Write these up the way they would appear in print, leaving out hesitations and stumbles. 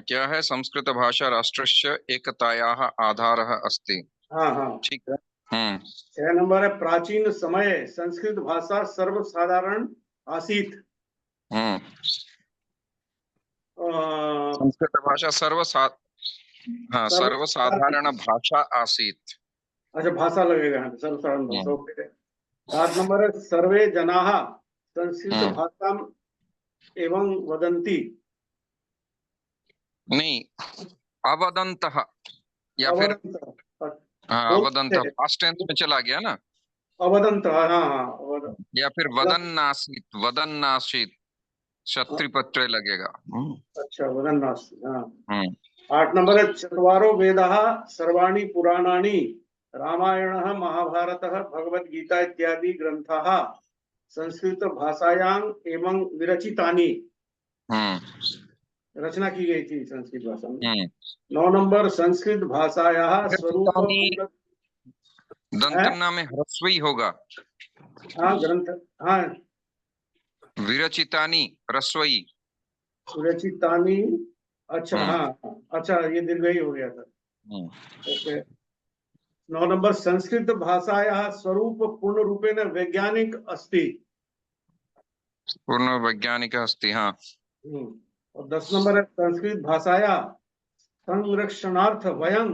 क्या है? संस्कृत भाषा राष्ट्रस्य एकतायाः आधारः अस्ति। हाँ हाँ ठीक है। 6 नंबर है, प्राचीन समय संस्कृत भाषा सर्वसाधारण आसीत। संस्कृत भाषा सर्वसाधारण भाषा आसीत। अच्छा, भाषा लगेगा, हाँ, सर्वसाधारण भाषा। ओके। 7 नंबर है, सर्वे जनाः संस्कृत भाषा एवं वदन्ति। नहीं, अवदन्तः या फिर अवदन्तः पास्ट टेंस में चला गया ना। अवदंत, हाँ हाँ, या फिर वदन्नासीत शत्रुपत्र लगेगा। अच्छा, वदन्नासीत, हाँ। 8 नंबर है, चत्वारो वेदाः सर्वाणि पुराणानि रामायणः महाभारतः भगवद्गीता इत्यादि ग्रंथाः संस्कृत भाषायां एवं विरचितानि। रचना की गई थी संस्कृत भाषा में। 9 नंबर, संस्कृत भाषायाः स्वरूप दंतना में ह्रस्वी होगा। हाँ, ग्रंथ, हाँ, विरचितानि ह्रस्वी, विरचितानि। अच्छा, हाँ, अच्छा, ये दीर्घई हो गया था। ओके। 9 नंबर, संस्कृत भाषायाः स्वरूप पूर्ण रूपेण वैज्ञानिक अस्ति। पूर्ण वैज्ञानिक अस्ति, हाँ। और 10 नंबर है, संस्कृत भाषाया संरक्षणार्थ वयं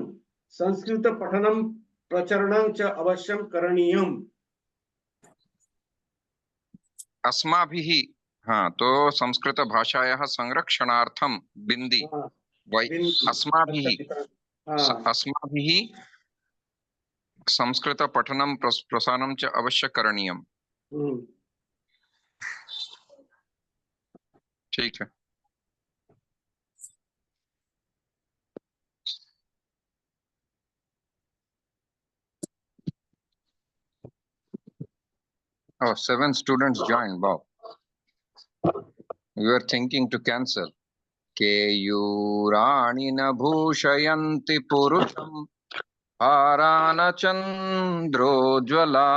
संस्कृत पठनम प्रचरणं च अवश्यम करणीयम। अस्माभिः, हाँ, तो संस्कृत भाषायाः संरक्षणार्थं बिंदी अस्माभिः संस्कृत पठनं प्रसारणं च अवश्य करणीयम। ठीक है। Oh, 7 students joined. Wow. We were thinking to cancel. केयूराणि न भूषयन्ति पुरुषं हारान चन्द्रोज्ज्वला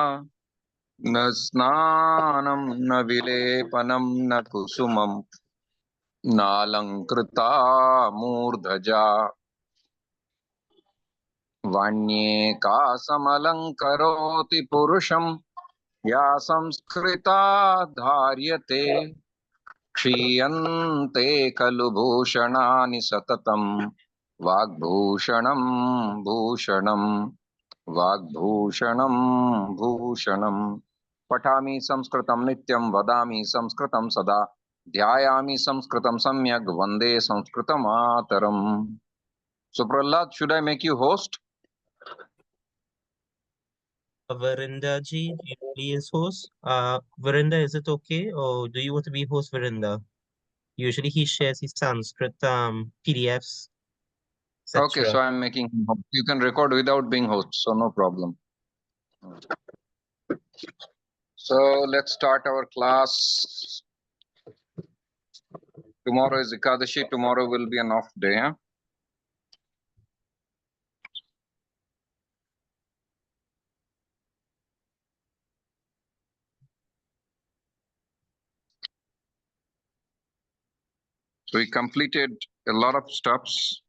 न स्नानं न विलेपनं न कुसुमं नालंकृता मूर्धजा वाण्येका समलंकरोति पुरुषं या संस्कृता धार्यते क्षीयन्ते खलु भूषणानि सततं वाग्भूषणं भूषणं वाग्भूषणं भूषणं। पठामि संस्कृतं नित्यं वदामि संस्कृतं सदा ध्यायामि संस्कृतं सम्यक् वन्दे संस्कृतमातरम्। So Prahlad, should I make you host? Varinda ji, please host. Varinda, is it okay, or do you want to be host, Varinda? Usually he shares his Sanskrit PDFs, etc. Okay, so I'm making him host. You can record without being host, so no problem. So let's start our class. Tomorrow is Ekadashi. Tomorrow will be an off day. Huh? So we completed a lot of steps.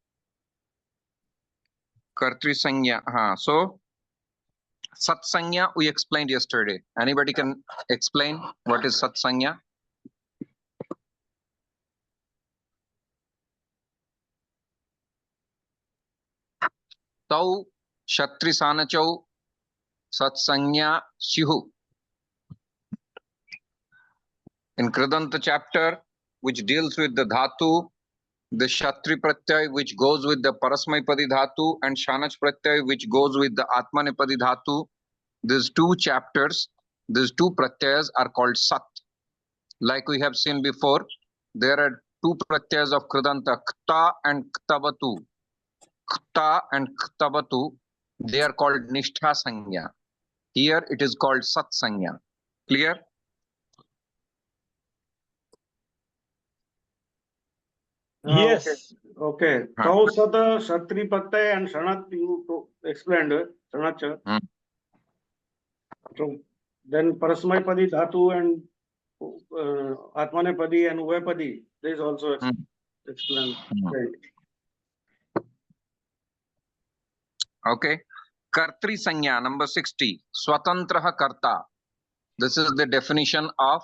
Kartri Sanya. So Satsanya we explained yesterday. Anybody can explain what is Satsanya? Tau Shatri Sanachau Satsanya Sihu. In Kridanta chapter, which deals with the dhatu, the Shatri Pratyay, which goes with the Parasmaipadi dhatu, and Shanach Pratyay, which goes with the Atmanepadi dhatu. These two chapters, these two pratyayas are called Sat. Like we have seen before, there are two pratyayas of Kridanta, Kta and Ktavatu. Kta and Ktavatu, they are called Nishtha Sanya. Here it is called Sat Sanya. Clear? Yes. Okay. Tau Sat Shatri Pratyay and Shanat you explained. Shanach. So then Parasmaipadi dhatu and Atmanepadi and Uvepadi. There is also Excellent. Right. Okay. Kartri Sanya, number 60. Swatantraha Karta. This is the definition of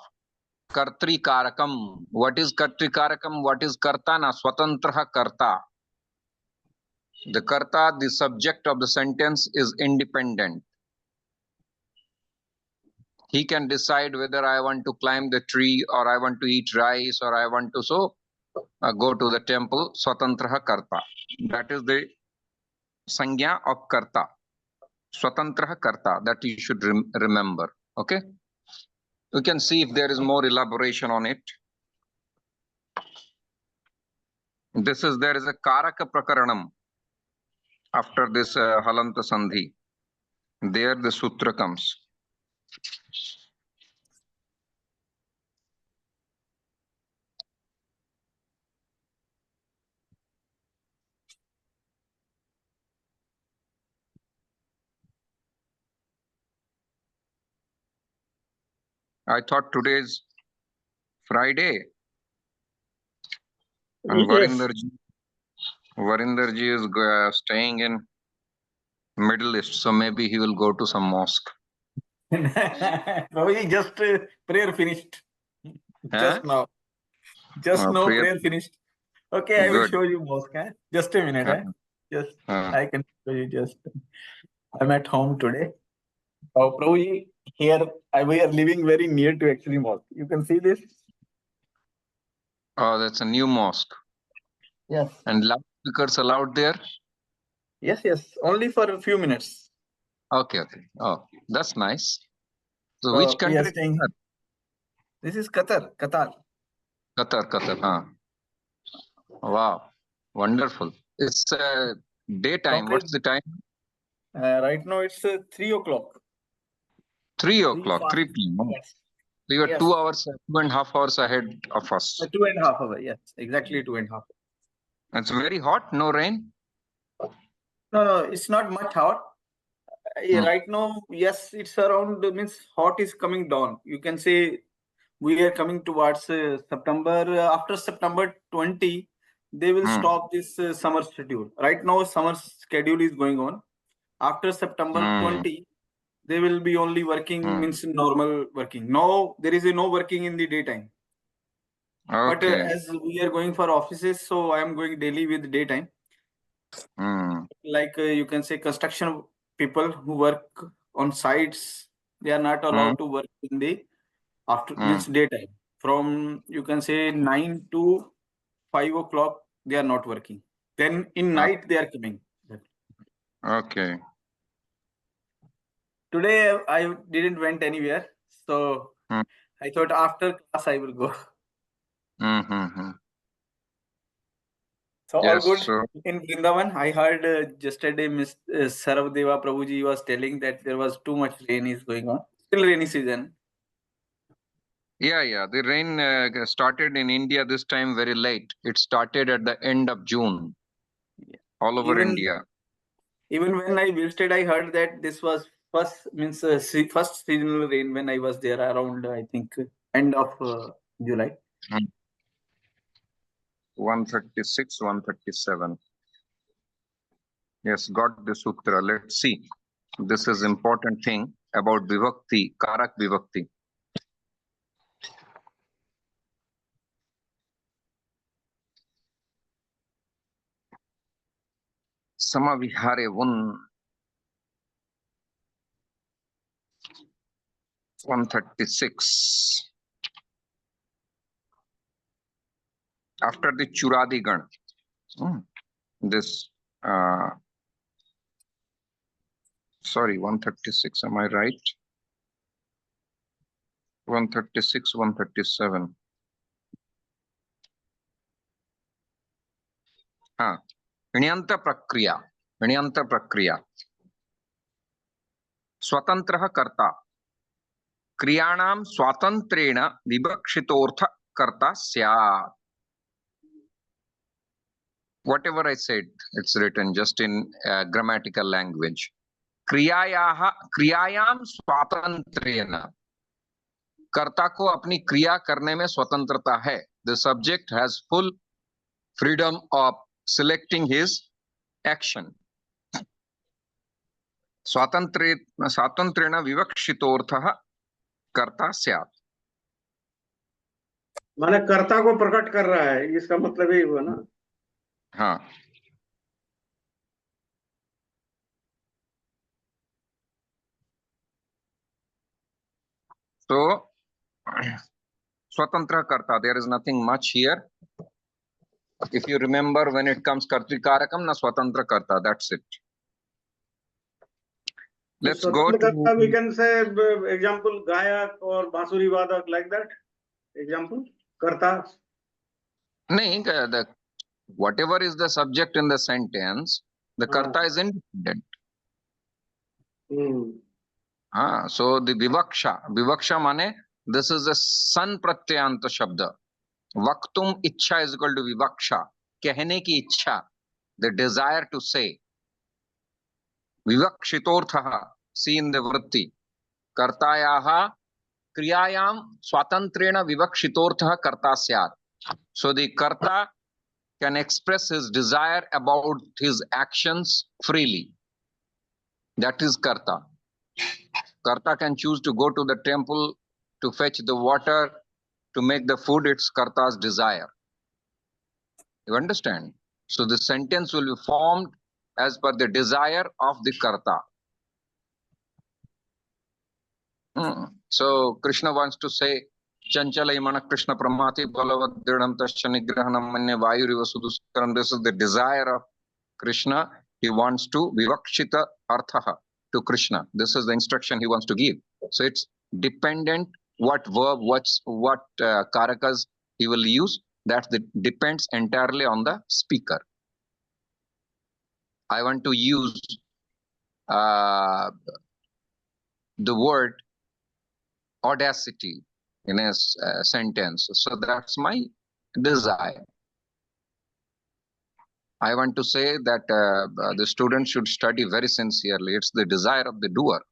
Kartri Karakam. What is Kartri Karakam? What is Karta? Na Swatantraha Karta. The Karta, the subject of the sentence, is independent. He can decide whether I want to climb the tree or I want to eat rice or I want to go to the temple. Swatantraha Karta. That is the Sanya of Karta. Swatantraha Karta. That you should remember. Okay. You can see if there is more elaboration on it. There is a Karaka Prakaranam after this Halanta Sandhi. There the sutra comes. I thought today is Friday. And Yes. Varinderji is staying in Middle East, so maybe he will go to some mosque. Probably just prayer finished. Huh? Just now. Just now prayer finished. Okay, I will Good. show you mosque. Just a minute. Just I can show you just. I'm at home today. Oh, Prabhuji, here we are living very near to actually mosque. You can see this. Oh, that's a new mosque. Yes. And loudspeakers allowed there? Yes, yes. Only for a few minutes. Okay, okay. Oh, that's nice. So, So which we country? are staying. This is Qatar. Qatar, huh? Wow, wonderful. It's daytime. Complete. What's the time? Right now it's 3 o'clock. 3 o'clock, 3 p.m. Yes. So you are Yes. 2.5 hours ahead of us. 2.5 hours. Yes, exactly 2.5. It's very hot, no rain? No, it's not much hot. Right now, yes, it's around, means hot is coming down. You can say we are coming towards September. After September 20, they will stop this summer schedule. Right now, summer schedule is going on. After September 20, they will be only working, means normal working. Now, there is no working in the daytime. But Okay. as we are going for offices, so I am going daily with daytime. Like you can say construction people who work on sites, they are not allowed to work in the means daytime. From you can say 9 to 5 o'clock, they are not working. Then in night they are coming. Okay. Today I didn't went anywhere, so I thought after class I will go. So Yes, all good so in Vrindavan. I heard yesterday Ms. Saravdeva Prabhuji was telling that there was too much rain is going on. Still rainy season. yeah. The rain started in India this time very late. It started at the end of June, all over India. Even when I visited, I heard that this was first seasonal rain when I was there around, I think, end of July. 136, 137. Yes, got the sutra. Let's see. This is important thing about vibhakti, karak vibhakti. Samavihare 136. After the Churadigan, this, sorry, 136, am I right? 136, 137. Vinyanta prakriya. Swatantraha karta. Kriyanam swatantrena vibhakshitortha karta syat. Whatever I said, it's written just in grammatical language. क्रियायाम स्वातंत्र्येन. कर्ता को अपनी क्रिया करने में स्वतंत्रता है. The subject has full freedom of selecting his action. स्वातंत्र्येण विवक्षितोऽर्थः कर्ता स्यात्. माने कर्ता को प्रकट कर रहा है, इसका मतलब यही हुआ ना. हाँ. So Swatantra Karta, there is nothing much here. If you remember, when it comes Kartrikarakam, na Swatantra Karta, that's it. Let's go to... We can say, example, Gayak or Basuri Vadak, like that. Example, Karta. No, whatever is the subject in the sentence, the Karta is independent. So the Vivaksha mane, this is a san pratyanta shabda. Vaktum ichha is equal to Vivaksha. Kehne ki ichha, the desire to say. Vivakshitorthaha, see in the vritti. Kartayaha kriyayam swatantrena vivakshitorthaha karta syat. So the karta can express his desire about his actions freely. That is karta. Karta can choose to go to the temple to fetch the water, to make the food. It's karta's desire. You understand? So the sentence will be formed as per the desire of the karta. So Krishna wants to say, Chanchala imana Krishna pramati balavat dridham tasya nigrahanam manye vayuriva suduskaram. This is the desire of Krishna. He wants to vivakshita arthaha to Krishna. This is the instruction he wants to give. So it's dependent what verb, what karakas he will use. That depends entirely on the speaker. I want to use the word audacity in a sentence. So that's my desire. I want to say that the student should study very sincerely. It's the desire of the doer.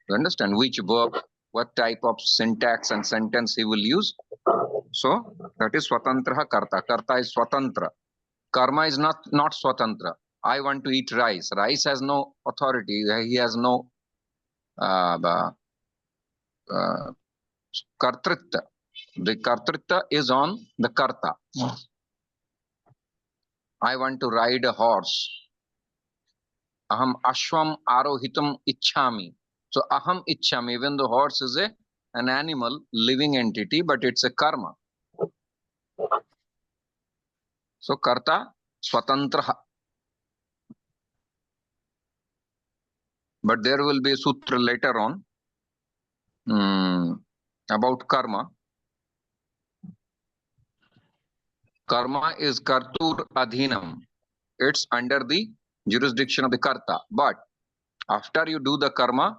You understand which verb, what type of syntax and sentence he will use. So that is Swatantra Karta. Karta is Swatantra. Karma is not Swatantra. I want to eat rice. Rice has no authority. He has no kartrita. The kartrita is on the karta. I want to ride a horse. Aham ashvam arohitam ichhami. So aham ichhami, even the horse is an animal, living entity, but it's a karma. So karta swatantra. But there will be a sutra later on about karma. Karma is kartur adhinam. It's under the jurisdiction of the karta. But after you do the karma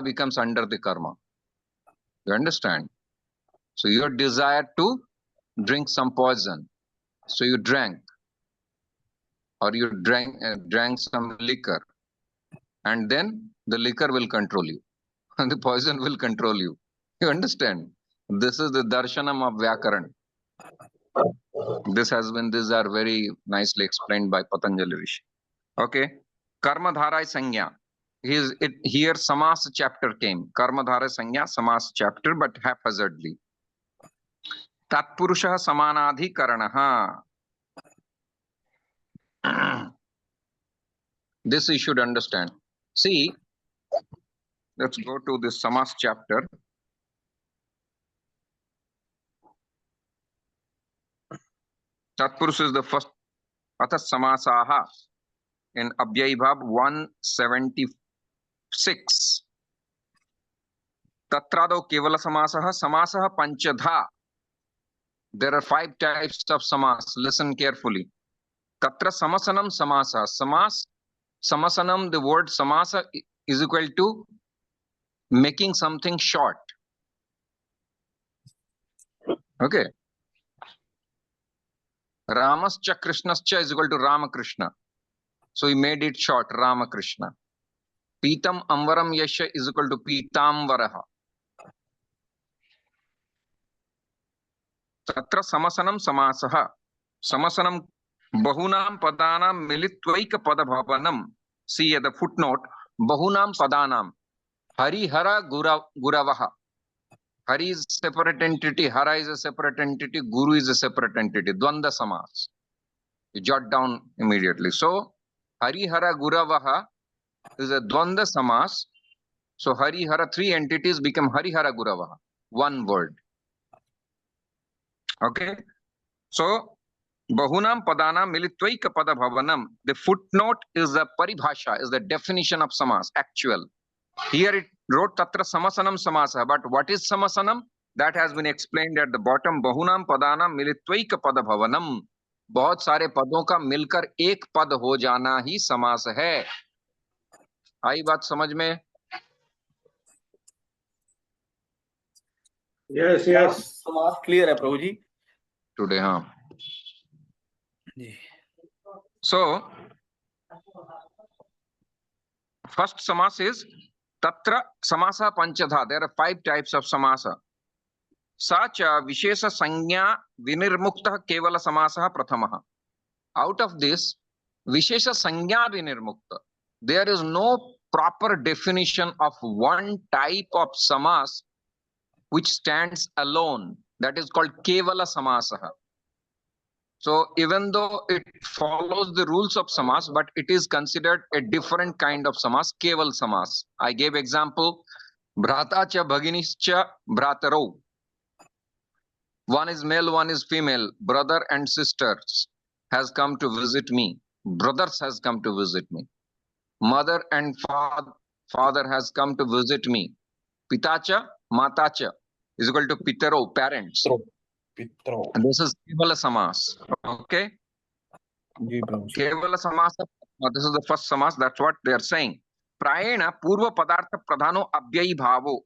becomes under the karma. You understand? So your desire to drink some poison. So you drank. Or you drank some liquor. And then the liquor will control you. And the poison will control you. You understand? This is the darshanam of Vyakaran. These are very nicely explained by Patanjali Rishi. Okay. Karma dharai sanya. Here Samas chapter came. Karma dharai sanya, Samas chapter, but haphazardly. Tatpurusha samanadhi karanaha. This you should understand. See, let's go to this Samas chapter. Tatpurusha is the first. Atas Samasaha in Abhyayibhab 176. Tatrado Kevala Samasaha, Samasaha Panchadha. There are 5 types of Samas. Listen carefully. Tatra Samasanam Samasa. Samasanam, the word Samasa is equal to making something short. Okay. Ramascha Krishnascha is equal to Ramakrishna. So he made it short, Ramakrishna. Pitam Amvaram Yasha is equal to Pitamvaraha. Tatra Samasanam Samasaha. Samasanam bahunam padanam militvaika padabhavanam. See at the footnote, bahunam padanam. Hari Hara Guravaha. Hari is a separate entity, Hara is a separate entity, Guru is a separate entity. Dvanda Samas. You jot down immediately. So, Hari Hara Guravaha is a Dvanda Samas. So, Hari Hara, three entities become Hari Hara Guravaha. One word. Okay. So, Bahunam Padanam Militvaika Padabhavanam. The footnote is the paribhasha, is the definition of Samas, actual. Here it wrote Tatra Samasanam Samasa, but what is Samasanam? That has been explained at the bottom. Bahunam Padanam Militvaika Padabhavanam. बहुत सारे पदों का मिलकर एक पद हो जाना ही समास है. आई बात समझ में? Yes, yes. समास क्लियर है प्रभु जी. Today, हाँ. So, first samas is Tatra Samasa Panchadha. There are 5 types of samasa. Sacha Vishesha Sanya Vinirmukta Kevala Samasa Prathamaha. Out of this, Vishesha Sanya Vinirmukta. There is no proper definition of one type of samas which stands alone. That is called Kevala Samasaha. So even though it follows the rules of samas, but it is considered a different kind of samas, Keval Samas. I gave example, Bhrata cha Bhaginischa Bhrataro. One is male, one is female. Brother and sisters has come to visit me. Brothers has come to visit me. Mother and father has come to visit me. Pitacha, Matacha is equal to Pitaro, parents. Pitro. And this is Kevala Samas. Okay? Kevala Samas. This is the first Samas. That's what they are saying. Prayena Purva Padartha Pradhano Abhyayi Bhavo.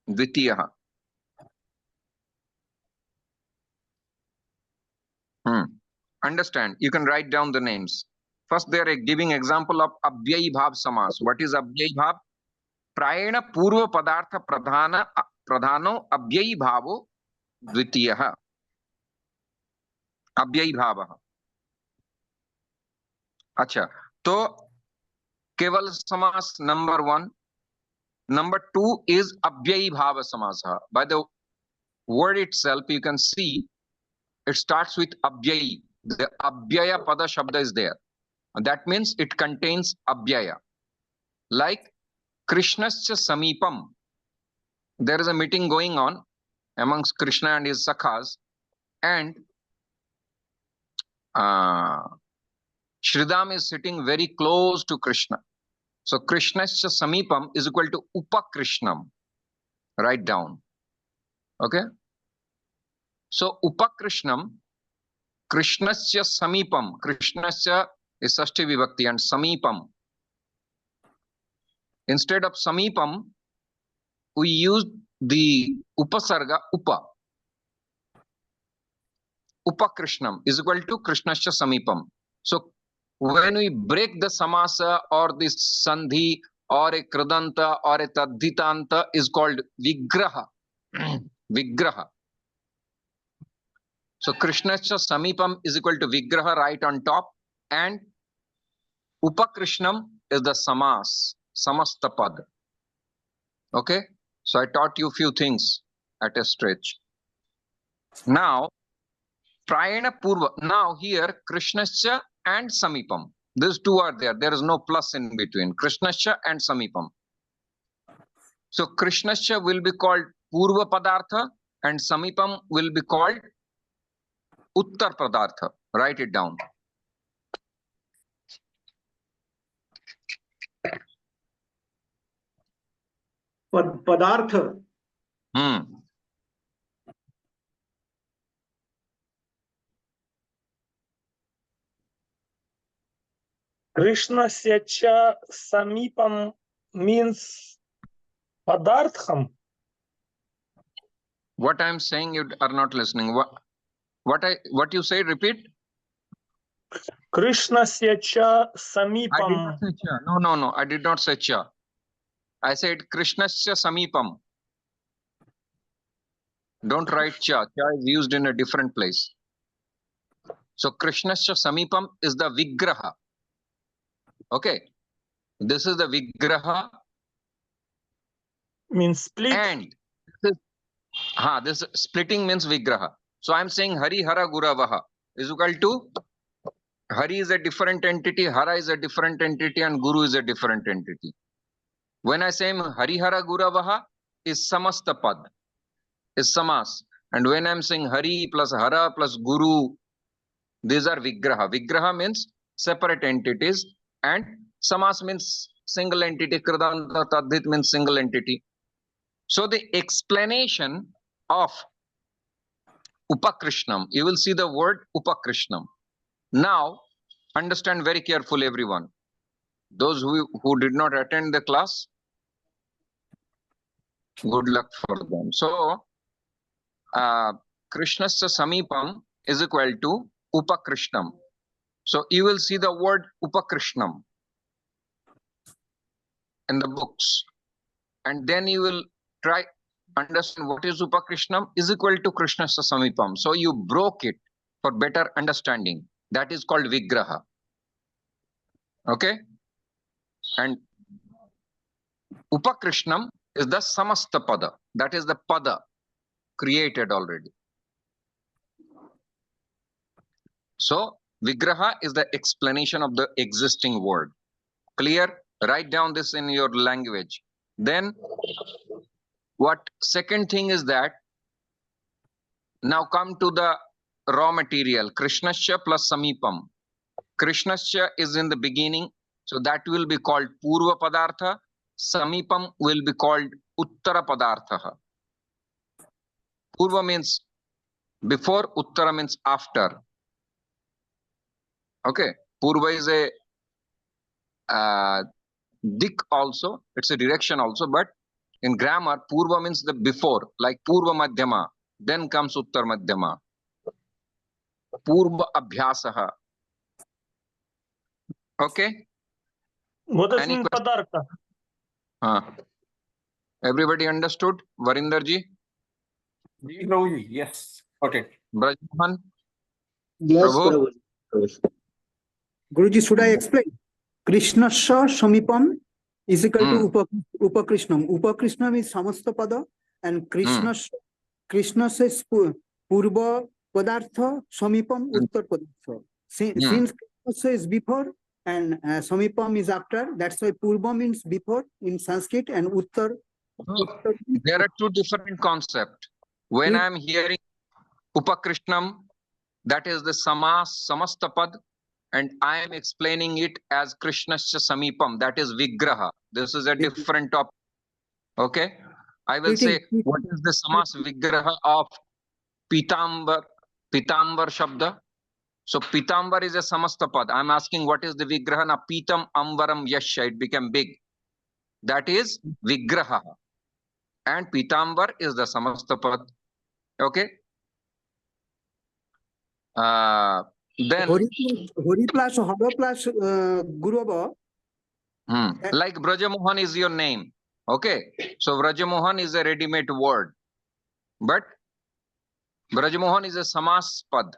Dvitiyaha. Understand. You can write down the names. First, they are giving example of Abhyayi Bhav Samas. What is Abhyayi Bhav? Prayena Purva Padartha Pradhano Abhyayi Bhavo Dvitiyaha. Abhyayi Bhavaha. Acha. So, Keval Samas number 1. Number 2 is Abhyayi Bhava Samasa. By the word itself, you can see it starts with Abhyayi. The Abhyaya Pada Shabda is there. And that means it contains Abhyaya. Like Krishnascha Samipam. There is a meeting going on amongst Krishna and his Sakhas. And Shridam is sitting very close to Krishna. So Krishnascha Samipam is equal to Upakrishnam. Write down. Okay? So Upakrishnam, Krishnascha Samipam. Krishnascha is Sashti Vibhakti and Samipam. Instead of Samipam, we use the Upasarga Upa. Upakrishnam is equal to Krishnascha Samipam. So when we break the samasa or the sandhi or a kridanta or a tadhitanta is called vigraha. Vigraha. So Krishnascha Samipam is equal to vigraha right on top, and Upakrishnam is the samas, samastapad. Okay? So I taught you few things at a stretch. Now, Prayena Purva. Now here Krishnascha and Samipam. These two are there. There is no plus in between. Krishnascha and Samipam. So Krishnascha will be called Purva Padartha and Samipam will be called Uttar Padartha. Write it down. Padartha. Krishnasya cha Samipam means Padartham. What I am saying, you are not listening. What you say? Repeat. Krishnasya cha I did Samipam. not say cha. No. I did not say cha. I said Krishnascha Samipam. Don't write cha. Cha is used in a different place. So Krishnasya Samipam is the Vigraha. Okay. This is the Vigraha. Means split. And this splitting means Vigraha. So I'm saying Hari Hara Guravaha is equal to Hari is a different entity, Hara is a different entity, and Guru is a different entity. When I say Hari Hara Guravaha is Samastapad, is Samas. And when I'm saying Hari plus Hara plus Guru, these are Vigraha. Vigraha means separate entities, and Samas means single entity. Kridanta Tadhit means single entity. So the explanation of Upakrishnam, you will see the word Upakrishnam. Now, understand very carefully, everyone. Those who did not attend the class, good luck for them. So, Krishnasya Samipam is equal to Upakrishnam. So, you will see the word Upakrishnam in the books. And then you will try understand what is Upakrishnam is equal to Krishnasya Samipam. So, you broke it for better understanding. That is called Vigraha. Okay? And Upakrishnam is the Samasta Pada. That is the Pada created already. So, Vigraha is the explanation of the existing word. Clear? Write down this in your language. Then, what second thing is that, now come to the raw material, Krishnasya plus Samipam. Krishnasya is in the beginning, so that will be called Purva Padartha. Samipam will be called Uttara Padartha. Purva means before, Uttara means after. Okay, Purva is a dik also, it's a direction also, but in grammar, Purva means the before, like Purva Madhyama, then comes Uttar Madhyama. Purva Abhyasaha. Okay? What does Any mean question? Padartha? Everybody understood? Varindarji? Yes. Okay. Brajmohan? Yes, Prabhu? Prabhu. Guruji, should I explain? Krishnasya Samipam is equal to Upakrishnam. Upakrishnam is Samastapada, and Krishnasya is Purva Padartha, Samipam Uttar Padartha. Since Krishnasya is before and Samipam is after, that's why Purva means before in Sanskrit and Uttar. There are two different concepts. When I am hearing Upakrishnam, that is the Samas, Samastapad, and I am explaining it as Krishnasya Samipam, that is Vigraha. This is a different topic. Okay? I will say, what is the Samas Vigraha of Pitambar Shabda? So Pitambar is a Samastapad. I am asking what is the Vigraha? Na Pitam Amvaram Yasha, it became big. That is Vigraha. And Pitambar is the Samastapad. Okay? Then Hori plus Hara plus Gurava. Like Brajamohan is your name. Okay? So Brajamohan is a ready-made word. But Brajamohan is a Samaspad.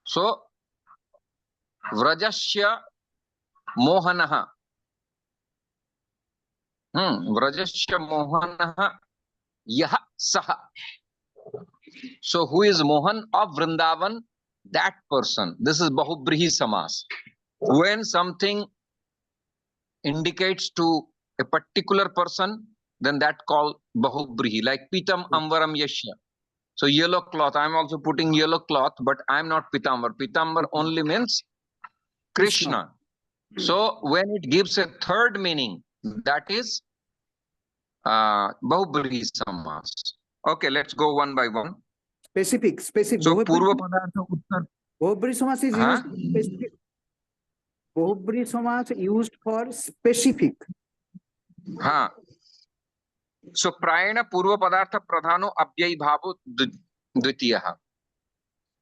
So Vrajasya Mohanaha. Vrajasya Mohanaha Yaha Saha. So who is Mohan of Vrindavan? That person. This is Bahubrihi Samas. When something indicates to a particular person, then that called Bahubrihi, like Pitam Amvaram Yashya. So yellow cloth, I'm also putting yellow cloth, but I'm not Pitambar. Pitambar only means Krishna. So when it gives a third meaning, that is Bahubrihi Samas. Okay, let's go one by one. Specific. So Purva Padartha Uttar. Bahubri Samas is used specific. Bahubri Samas used for specific. So Prayana Purva Padartha Pradhano Abhyai Bhavu Dvitiyaha.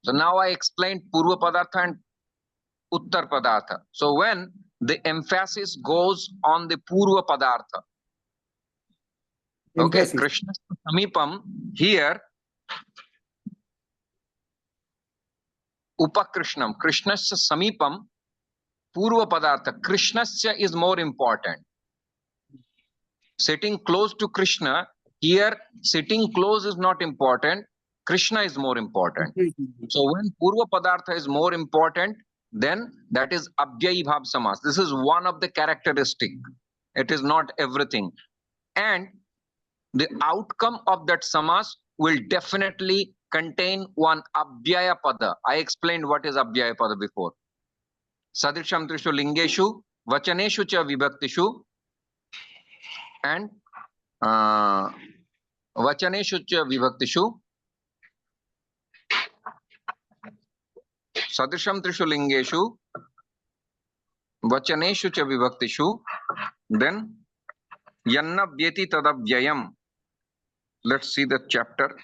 So now I explained Purva Padartha and Uttar Padartha. So when the emphasis goes on the Purva Padartha, Okay, Emphasis. Krishna Samipam, here Upakrishnam, Krishnasya Samipam, Purva Padartha, Krishnasya is more important. Sitting close to Krishna, here sitting close is not important, Krishna is more important. So when Purva Padartha is more important, then that is Abhyayi Bhav Samas. This is one of the characteristic. It is not everything. And the outcome of that Samas will definitely contain one Abhyaya Pada. I explained what is Abhyaya Pada before. Sadrisham Trishu Lingeshu, Vachaneshu Cha Vibhaktishu, and Vachaneshu Cha Vibhaktishu, Sadrisham Trishu Lingeshu, Vachaneshu Cha Vibhaktishu, then Yanna Vyeti Tadavyayam. Let's see the chapter.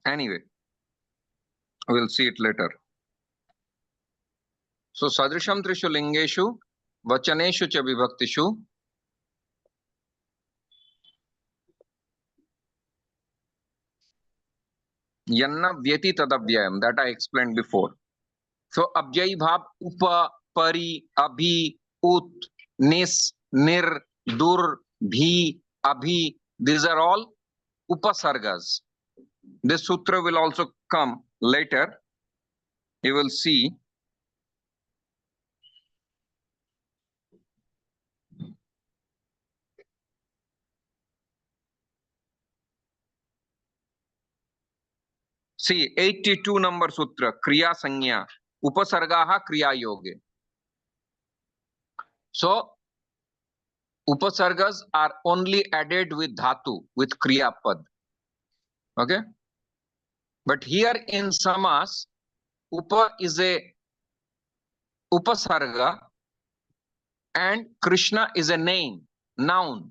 Anyway, we'll see it later. So Sadrisham Trishu Lingeshu, Vachaneshu Cha Vibhaktishu, Yanna Vyeti Tadavyayam, that I explained before. So Abhyayi Bhav, Upa, Pari, Abhi, Ut, Nis, Nir, Dur, Bhi, Abhi, these are all Upasargas. This sutra will also come later. You will see. See, 82 number sutra, Kriya Sanya, Upasargaha Kriya Yoge. So, Upasargas are only added with Dhatu, with Kriya Pad. Okay? But here in Samas, Upa is a Upasarga and Krishna is a name, noun.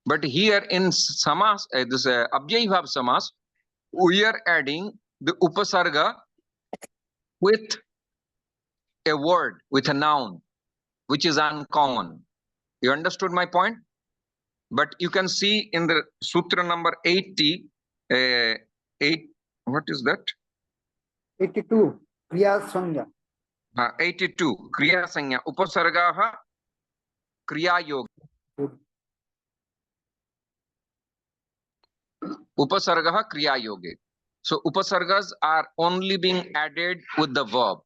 But here in Samas, this Abhyayi Bhav Samas, we are adding the Upasarga with a word, with a noun, which is uncommon. You understood my point? But you can see in the Sutra number 80, what is that? 82. Kriya Sanya. 82. Kriya Sanya. Upasargaha Kriya Yoga. Upasargaha Kriya Yoge. So Upasargas are only being added with the verb.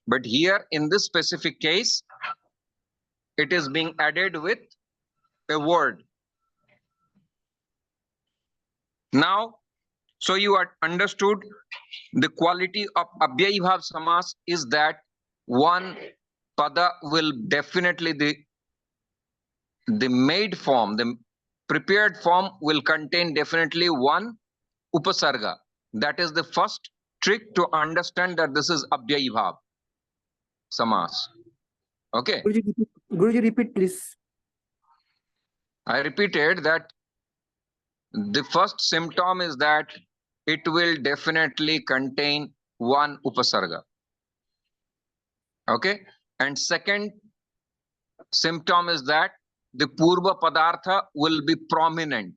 But here in this specific case, it is being added with a word. Now, so you are understood the quality of Abhyayi Bhav Samas is that one pada will definitely, the made form, the prepared form will contain definitely one Upasarga. That is the first trick to understand that this is Abhyayi Bhav Samas. Okay. Guruji, repeat please. I repeated that the first symptom is that it will definitely contain one Upasarga. Okay. And second symptom is that the Purva Padartha will be prominent.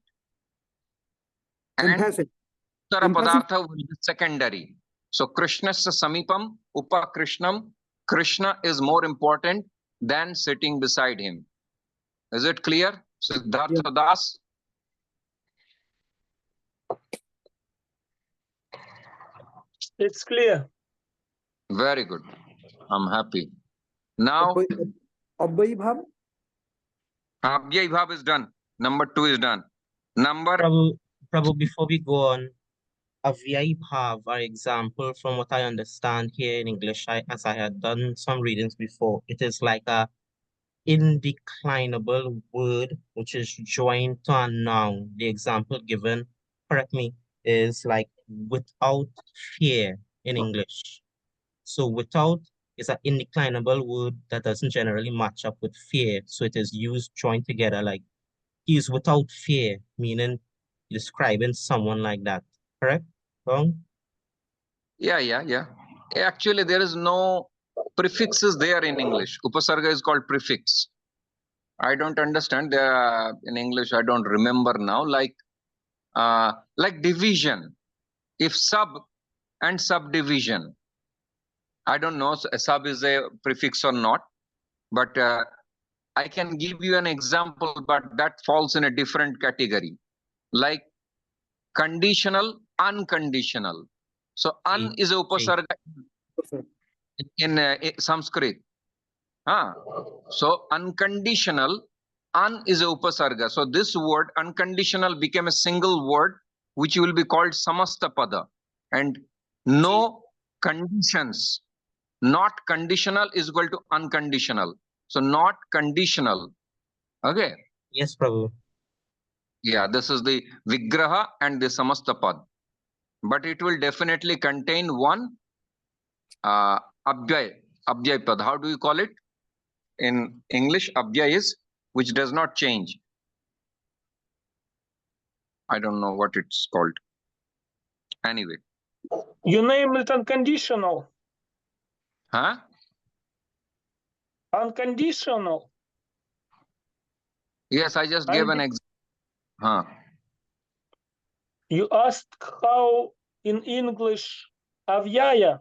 And Uttara Padartha will be secondary. So Krishnasya Samipam, Upakrishnam, Krishna is more important than sitting beside him. Is it clear? Siddhartha Das? It's clear. Very good. I'm happy. Now, Abhyayi Bhav? Abhyayi Bhav is done. Number 2 is done. Prabhu, before we go on, Abhyayi Bhav, our example, from what I understand here in English, as I had done some readings before, it is like a indeclinable word which is joined to a noun. The example given, correct me, is like without fear in English. So without is an indeclinable word that doesn't generally match up with fear. So it is used joined together like he is without fear, meaning describing someone like that. Correct? Wrong? Yeah. Actually, there is no prefixes there in English. Upasarga is called prefix. I don't understand. In English, I don't remember now. Like division. If sub and subdivision. I don't know a sub is a prefix or not. But I can give you an example, but that falls in a different category. Like conditional, unconditional. So un is a upasarga in Sanskrit. So unconditional, un is a upasarga. So this word unconditional became a single word which will be called samasta pada. And no conditions, not conditional is equal to unconditional. So not conditional. Okay. Yes, Prabhu. Yeah, this is the vigraha and the samasta pad. But it will definitely contain one abhyay pad. How do you call it? In English, abhyay is which does not change. I don't know what it's called. Anyway. You name it unconditional. Huh? Unconditional. Yes, I just gave an example. Huh. You asked how in English avyaya.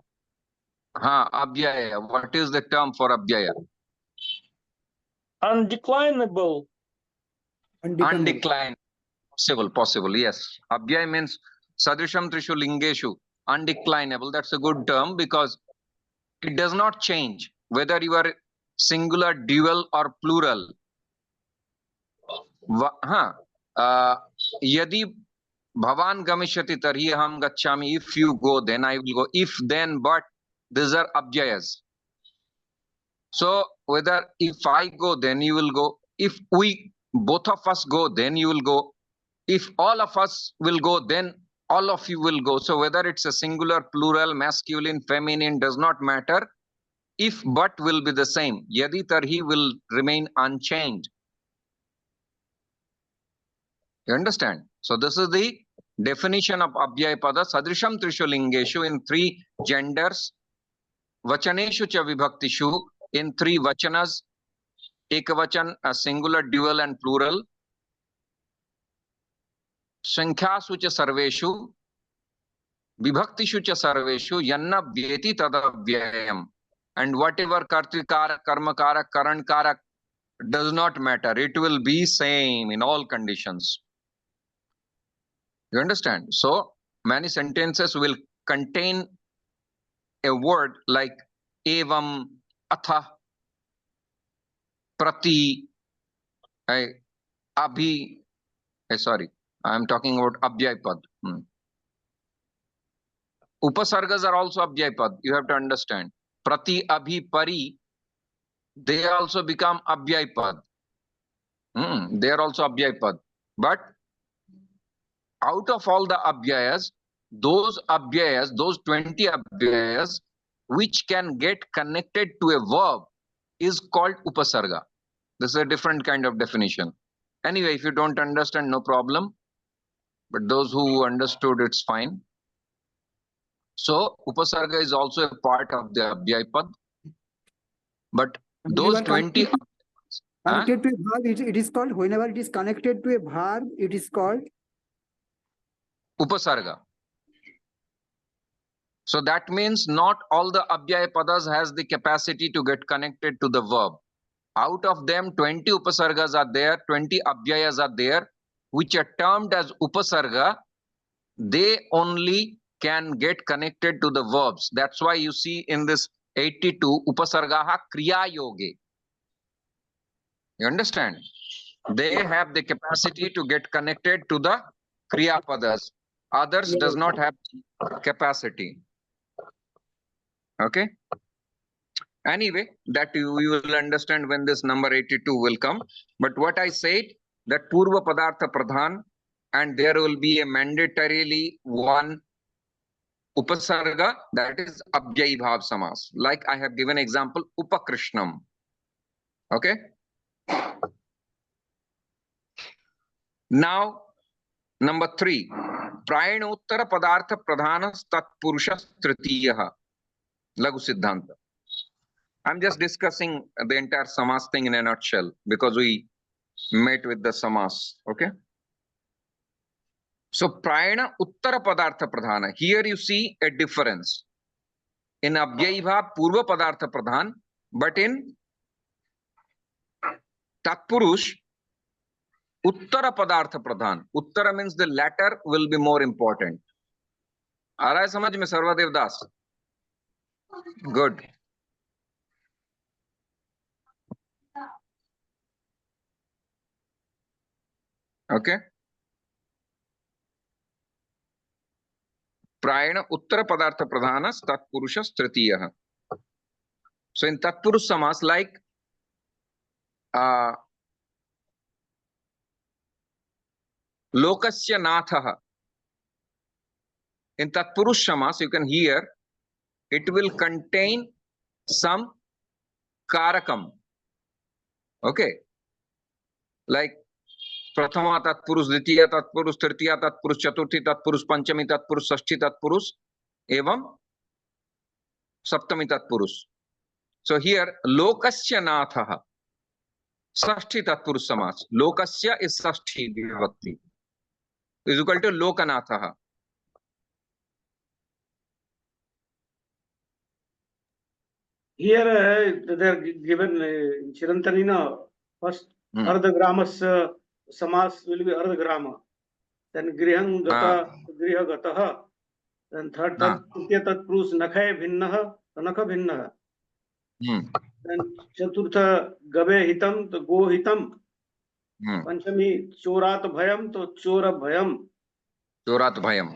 Abhyaya. What is the term for abhyaya? Undeclinable. Undeclined. Possible. Yes. Abhyaya means sadrisham trishu lingeshu. Undeclinable. That's a good term because it does not change whether you are singular, dual or plural. Yadi bhavan gamishyati tarhi aham gacchami. If you go, then I will go. If, then, but, these are abhyayas. So whether if I go, then you will go. If we both of us go, then you will go. If all of us will go, then all of you will go. So whether it's a singular, plural, masculine, feminine, does not matter. If but will be the same. Yadi tarhi will remain unchanged. You understand? So this is the definition of abhyaya pada. Sadrisham trishu lingeshu in three genders. Vachaneshu cha vibhaktishu in three vachanas. Ekavachan, a singular, dual and plural. Sankhyasu cha sarveshu. Vibhaktishu cha sarveshu. Yanna vyeti tadavyayam. And whatever kartikara, karmakara, karankara does not matter. It will be same in all conditions. You understand? So many sentences will contain a word like evam, atha, prati, abhi. Sorry, I am talking about abhyay pad. Upasargas are also abhyay pad. You have to understand. Prati, abhi, pari, they also become abhyay pad. They are also abhyay pad. But out of all the abhyayas, those 20 abhyayas, which can get connected to a verb is called upasarga. This is a different kind of definition. Anyway, if you don't understand, no problem. But those who understood, it's fine. So, upasarga is also a part of the abhyay pad. But those 20... Connected to a verb, it is called, whenever it is connected to a verb, it is called upasarga. So that means not all the abhyaya padas has the capacity to get connected to the verb. Out of them, 20 upasargas are there, 20 abhyayas are there, which are termed as upasarga. They only can get connected to the verbs. That's why you see in this 82, upasargaha kriya yoge. You understand? They have the capacity to get connected to the kriya padas. Others does not have capacity. Okay. Anyway, that you will understand when this number 82 will come. But what I said, that Purva Padartha Pradhan, and there will be a mandatorily one Upasarga, that is Abhyay Bhav Samas. Like I have given example, Upakrishnam. Okay. Now, number 3. प्रायणोत्तर पदार्थ प्रधान तत्पुरुष तृतीय लघु सिद्धांत. I'm just discussing the entire samas thing in a nutshell because we met with the samas. Okay. So prayana uttara padartha pradhana. Here you see a difference. In abhyaiva purva padartha pradhan, but in tatpurush uttara padartha pradhan. Uttara means the latter will be more important. आ रहा है समझ में सर्वदेव दास? Good. Okay. प्रायण उत्तर पदार्थ प्रधान तत्पुरुष तृतीय. So in tatpurush samas, like lokasya nathah, in tatpurush samas you can hear it will contain some karakam. Okay, like prathama tatpurush, ditiya tatpurush, tritiya tatpurush, chaturthi tatpurush, panchami tatpurush, sashti tatpurush, evam saptami tatpurush. So here lokasya nathah, sashti tatpurush samas. Lokasya is sashti vibhakti, is equal to lokanathah. Here they are given Chirantani now. First, Ardhagramasya samas will be Ardhagrama. Then Griham Gata, Griha Gataha. Then third, Titya Tatpurush Nakhay Bhinnaha, Nakha Bhinnaha. Then Chaturtha Gabe Hitam, to Go Hitam. Panchami Chorat Bhayam, to Chora Bhayam. Chorat Bhayam.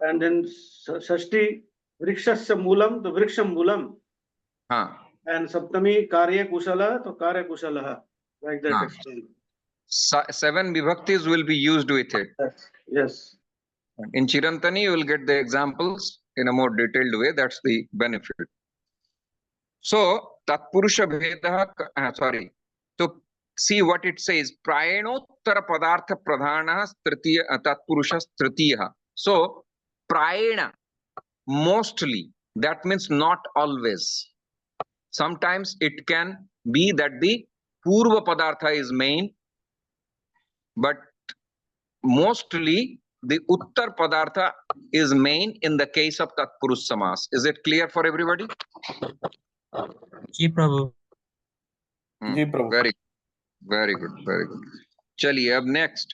And then Shashti Vrikshasya Moolam, to Vriksham Moolam. And Saptami Karya Kusala to Karya Kusala, like that explained. 7 vibhaktis will be used with it. Yes. In Chirantani, you will get the examples in a more detailed way. That's the benefit. So, Tatpurusha Bhedaha, sorry. So, see what it says. Prayanottara Padartha Pradhana Tatpurusha Tritiya. So, Prayana, mostly, that means not always. Sometimes it can be that the Purva Padartha is main, but mostly the Uttar Padartha is main in the case of Tatpurush Samas. Is it clear for everybody? Ji Prabhu. Ji Prabhu. Very good. Chaliye, ab next.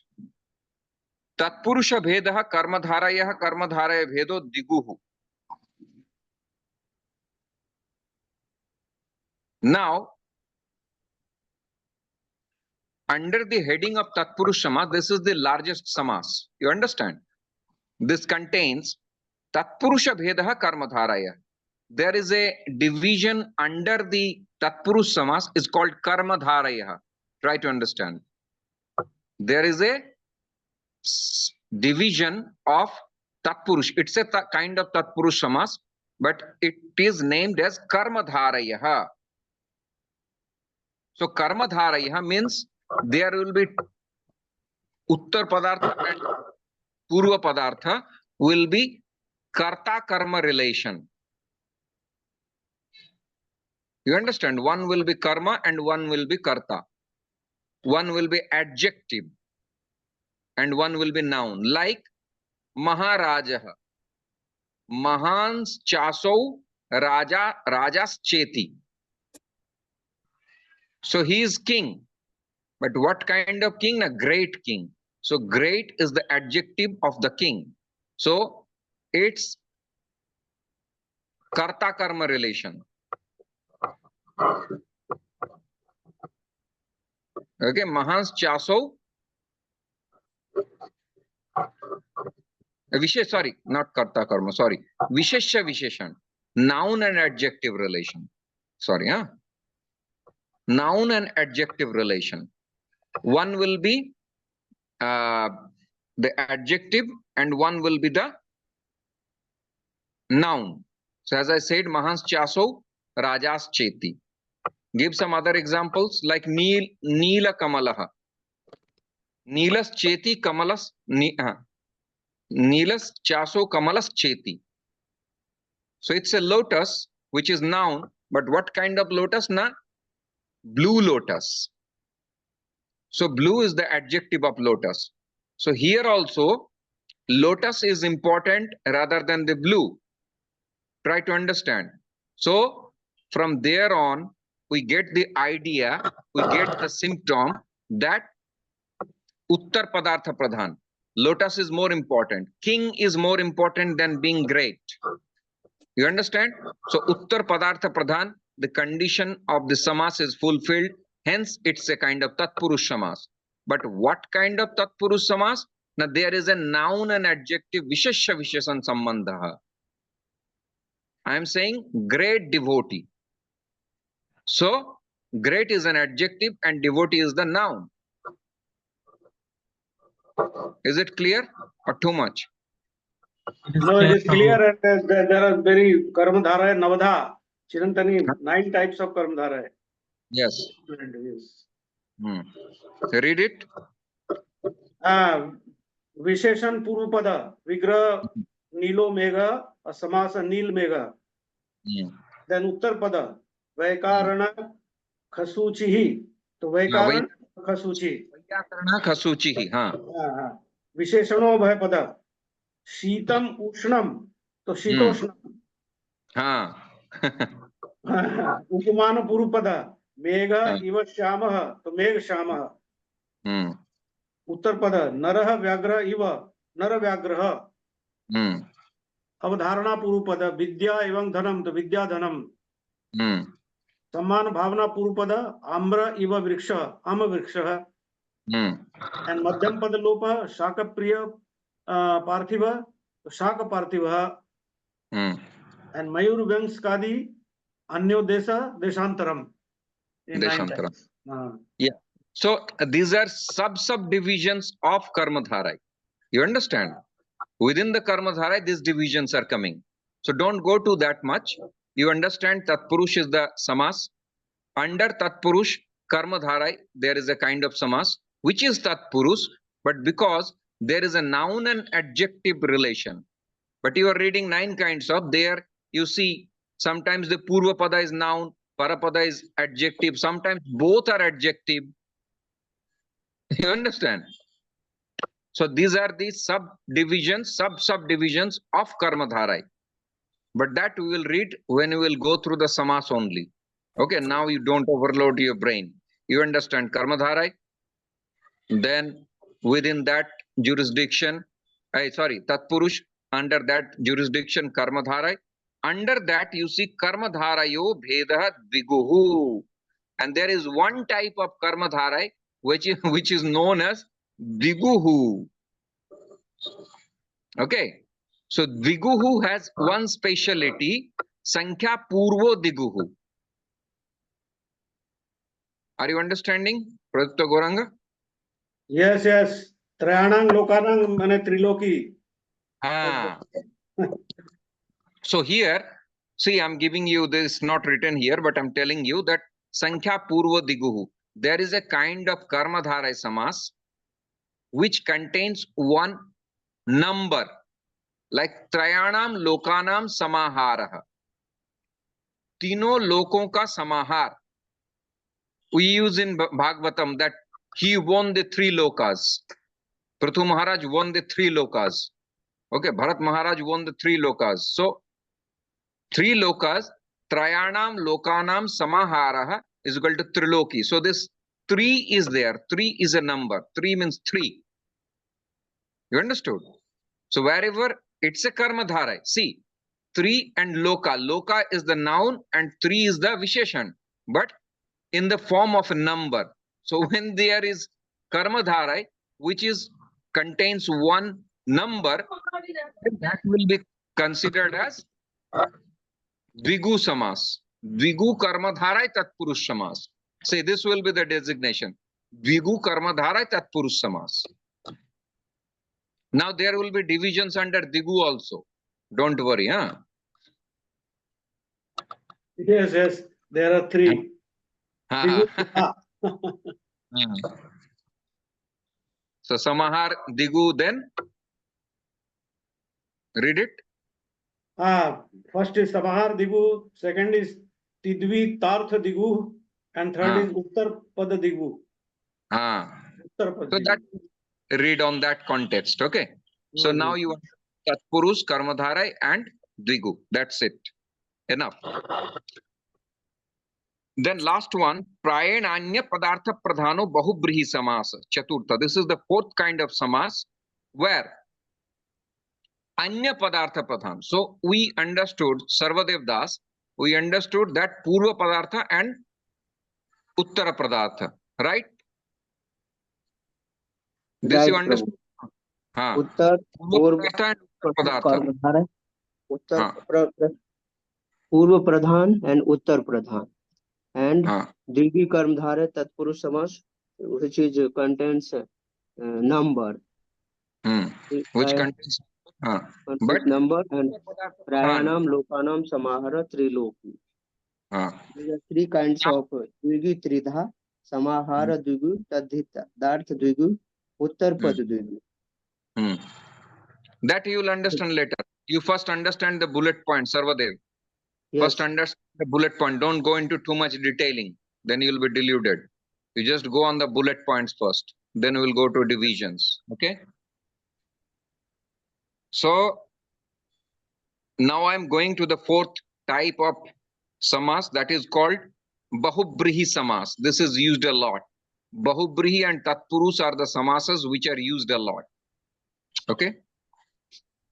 Tatpurusha Bhedaha Karmadharayah Karmadharaya Bhedo Diguhu. Now, under the heading of Tatpurush Samas, this is the largest Samas. You understand? This contains Tatpurusha Bhedaha Karmadharaya. There is a division under the Tatpurush Samas is called Karmadharaya. Try to understand. There is a division of Tatpurush. It's a kind of Tatpurush Samas, but it is named as Karmadharaya. So Karmadharaya means there will be Uttar Padartha and Purva Padartha will be Karta Karma relation. You understand? One will be Karma and one will be Karta. One will be adjective and one will be noun. Like Maharajaha. Mahans Chaso Rajas Cheti. So he is king. But what kind of king? A great king. So great is the adjective of the king. So it's Karta Karma relation. Okay, Mahans Chaso. Vishesh, sorry, not Karta Karma, sorry. Visheshya Visheshan. Noun and adjective relation. Sorry, huh? Noun and adjective relation. One will be the adjective and one will be the noun. So as I said, Mahans Chaso, Rajas Cheti. Give some other examples like Neela Kamalaha. Neelas Cheti Kamalas. Nilas chaso kamalas cheti. So it's a lotus, which is noun, but what kind of lotus? Na? Blue lotus. So blue is the adjective of lotus. So here also, lotus is important rather than the blue. Try to understand. So from there on, we get the idea, we get the symptom that Uttar Padartha Pradhan. Lotus is more important. King is more important than being great. You understand? So Uttar Padartha Pradhan, the condition of the samas is fulfilled. Hence, it's a kind of Tatpurush samas. But what kind of Tatpurush samas? Now there is a noun and adjective Vishesha Visheshan Sambandha. I am saying great devotee. So great is an adjective and devotee is the noun. Is it clear or too much? No, it is clear, and there are very karmadhara, navadha, chirantani, 9 types of karmadhara. Yes. Yes. Read it. Visheshan Purupada, Vigra Nilo Mega, Samasa Nil Mega. Then Uttar Pada, Vaikarana Khasuchihi. So Vaikarana Khasuchi. Vaikarana Khasuchihi. Visheshano Bhaipada. Shitam Ushnam. So Shitoshnam. Upamana Purupada. Mega Iva Shamaha. So Meg Shamaha. उत्तर पद नरह व्याघ्र इव नर व्याघ्र अवधारणा पूर्व पद विद्या एवं धनम तो विद्या धनम सम्मान भावना पूर्व पद आम्र इव वृक्ष आम वृक्ष एंड मध्यम पद लोप शाक प्रिय पार्थिव शाक पार्थिव एंड मयूर व्यंग्सकादि अन्योदेश देशांतरम yeah. So these are subdivisions of karmadhara. You understand? Within the karmadhara, these divisions are coming. So don't go to that much. You understand Tatpurush is the samas. Under Tatpurush, karmadhara, there is a kind of samas, which is Tatpurush, but because there is a noun and adjective relation. But you are reading 9 kinds of, there you see sometimes the Purva Pada is noun, Parapada is adjective, sometimes both are adjective. You understand? So these are the subdivisions of karmadhara. But that we will read when we will go through the samas only. Okay, now you don't overload your brain. You understand karmadhara. Then within that jurisdiction, Tatpurush, under that jurisdiction karmadhara. Under that you see karmadharayo bhedah dviguhu. And there is one type of karmadhara which is known as Dviguhu. Okay. So Dviguhu has one speciality, Sankhya Purvo Dviguhu. Are you understanding, Pradipta Goranga? Yes, yes. Trayanang Lokanang Mane Triloki. So here, see, I'm giving you this, not written here, but I'm telling you that Sankhya Purva Diguhu. There is a kind of karmadhara samas which contains one number, like Trayanam Lokanam Samaharaha. Tino lokon ka samahar. We use in Bhagavatam that he won the 3 lokas. Prithu Maharaj won the 3 lokas. Okay, Bharat Maharaj won the 3 lokas. So 3 lokas, Trayanam Lokanam Samaharaha is equal to Triloki. So this 3 is there. 3 is a number. 3 means 3. You understood? So wherever it's a karmadhara, see, 3 and Loka. Loka is the noun and 3 is the Visheshan, but in the form of a number. So when there is karmadhara, which contains one number, that will be considered as Dvigu samas. Dvigu karmadharai tatpurush samas. Say this will be the designation. Dvigu karmadharai tatpurush samas. Now there will be divisions under Digu also. Don't worry, huh? Yes, yes. There are 3. So Samahar, Digu, then Read it. First is Samahar Digu, second is Tidvi Tarth Digu, and third is Uttar Pad Digu. Uttar Pad So Digu. that read on that context. Okay. So now you want Tatpurus, Karmadharai, and Digu. That's it. Enough. Then last one, Prayen Anya Padartha Pradhano Bahubrihi Samasa, Chaturtha. This is the fourth kind of samas where Anya Padartha Pradhan. So we understood, Sarvadev Das, we understood that Purva Padartha and Uttara Padartha, right? This Right, you understood? Uttar, Purva Padartha and Uttara Padartha. Karmadhara, Purva Pradhan and Uttar Pradhan. And Digi Karmadhara Tatpurush Samas, which is contains number. Which contains but number and Prayanam, Lokanam, Samahara, Triloki. There are three kinds of Digi Tridha, Samahara Digu, Tadhita, Darth Digu, Uttar Pad Digu. That you will understand later. You first understand the bullet point, Sarvadev. Yes. First understand the bullet point. Don't go into too much detailing. Then you will be deluded. You just go on the bullet points first. Then we will go to divisions. Okay. So now I'm going to the fourth type of samas, that is called Bahubrihi Samas. This is used a lot. Bahubrihi and Tatpurus are the samasas which are used a lot. Okay.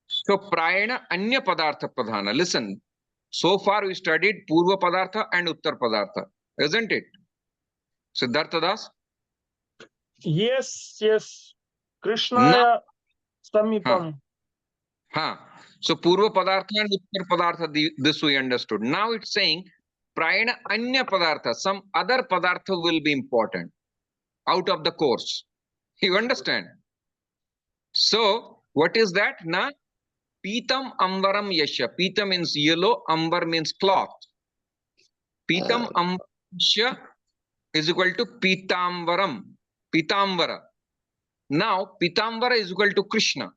So Prayena Anya Padartha Pradhana. Listen, so far we studied Purva Padartha and Uttar Padartha, isn't it? Siddhartha Das? Yes, yes. Krishna Samipam. So Purva Padartha and Uttar Padartha, this we understood. Now it's saying Prayena Anya Padartha, some other Padartha will be important out of the course. You understand? So what is that? Na Pitam Ambaram Yasha. Pita means yellow, Ambar means cloth. Pitam Ambaram Yasha is equal to Pitamvaram. Pitambara. Now Pitambara is equal to Krishna.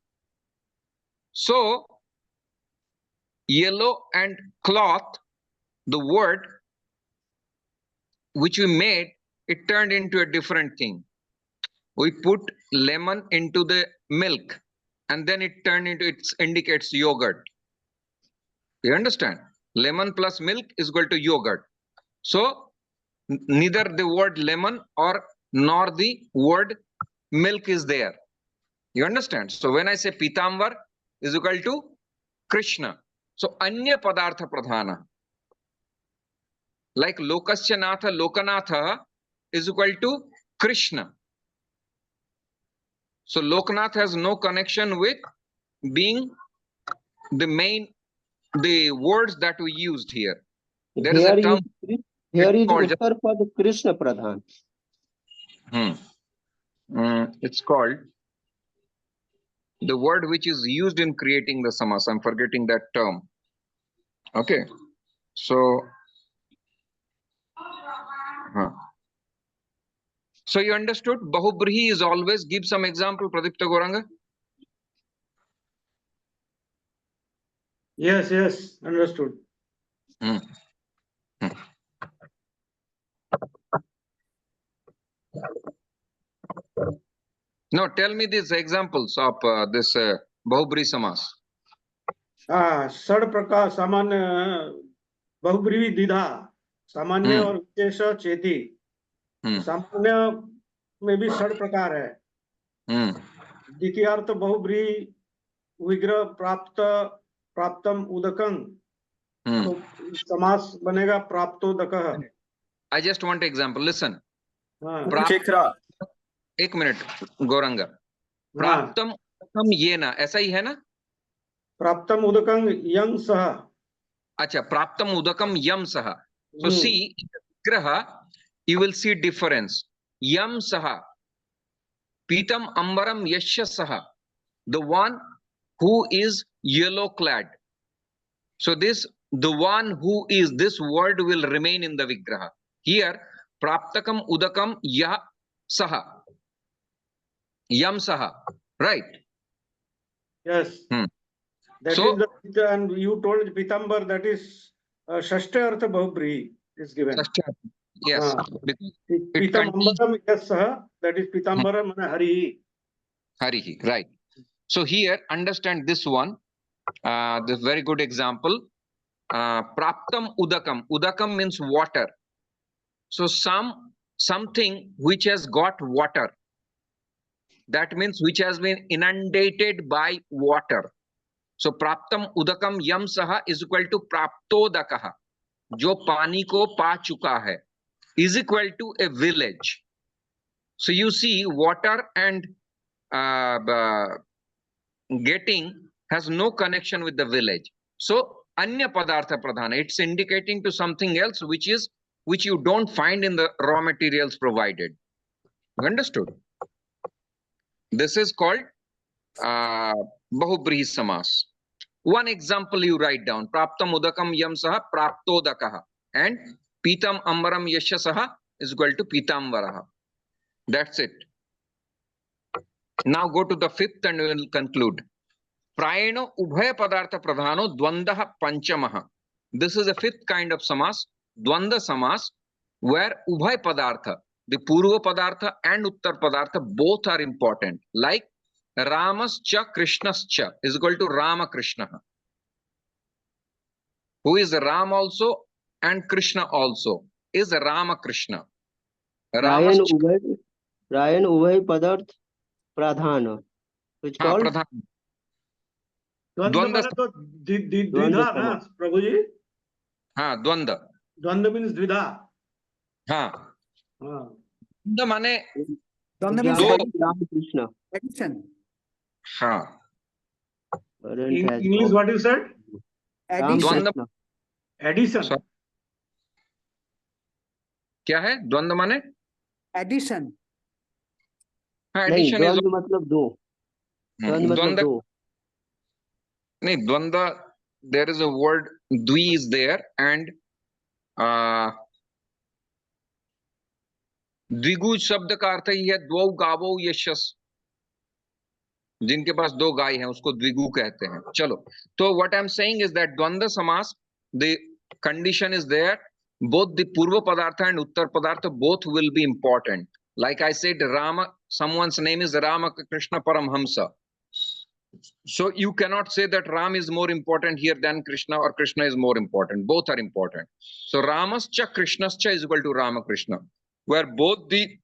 So yellow and cloth, the word which we made, it turned into a different thing. We put lemon into the milk and then it turned into, it indicates yogurt. You understand? Lemon plus milk is equal to yogurt. So neither the word lemon nor the word milk is there. You understand? So when I say Pitambar is equal to Krishna. So Anya Padartha Pradhana. Like Lokasya Natha, Lokanatha is equal to Krishna. So Lokanath has no connection with being the words that we used here. There is a term. Here is Uttar Pad Krishna Pradhan. It's called the word which is used in creating the samas. I'm forgetting that term. Okay. So, so you understood? Bahubrihi is always, give some example, Pradipta Goranga. Yes, yes, understood. No, tell me these examples of this Bahubri Samas. Sad Prakash, Samanya, Bahubri Didha, Samanya और विशेष चेती. सामान्य में भी षड प्रकार है. द्वितीयार्थ बहुब्रीहि विग्रह प्राप्तम उदकं. तो समास बनेगा प्राप्तोदकः. I just want example. Listen. एक मिनट गौरंगा. प्राप्तम उदकम ये ना, ऐसा ही है ना? प्राप्तम उदकं यं सह. अच्छा, प्राप्तम उदकम यम सह. So see, vigraha, you will see difference. Yam saha. Pitam ambaram yasya saha. The one who is yellow clad. So this, the one who is, this word will remain in the vigraha. Here, praptakam udakam yah saha. Yam saha. Right? Yes. That So- is the, and you told Pitambar, that is Shashta Artha Bahubri is given. Yes, because it contains Pitambaram, yes, that is Pitambaram and Hari. Harihi, right. So here, understand this one, this very good example. Praptam udakam. Udakam means water. So something which has got water. That means which has been inundated by water. So praptam udakam yam saha is equal to praptodakaha. जो पानी को पा चुका है is equal to a village. So you see, water and getting has no connection with the village. So anya padartha pradhana, it's indicating to something else which you don't find in the raw materials provided. Understood? This is called bahubrihi samas. One example you write down: praptam udakam yam saha praptodakaha, and pitam ambaram yasya saha is equal to pitamvaraha. That's it. Now go to the fifth and we will conclude. Prayeno ubhaya padartha pradhano dvandaha panchamaha. This is the fifth kind of samas, dvanda samas, where ubhaya padartha, the purva padartha and uttar padartha, both are important. Like Ramascha Krishnascha is equal to Rama Krishna, who is Ram also and Krishna also is Rama Krishna. Ryan Ubhay Padarth Pradhana. Which called? Pradhan. Dvanda means to dvidha, na, Prabhuji? Dvanda. Dvanda means dvidha. The mane Dvanda means Ram Krishna. addition. In English, what you said? Addition. Addition. क्या है द्वंद माने? Addition. Addition is मतलब दो. द्वंद नहीं, द्वंद, there is a word dvi is there, and द्विगु शब्द का अर्थ ही है द्वौ गावो यशस, जिनके पास दो गाय हैं उसको द्विगु कहते हैं. चलो, तो what I'm saying is that द्वंद समास, the condition is there, both the purva padartha and uttar padartha both will be important. Like I said, Rama, someone's name is Rama Krishna Paramhamsa. So you cannot say that Ram is more important here than Krishna or Krishna is more important. Both are important. So Ramascha Krishnascha is equal to Rama Krishna, where both the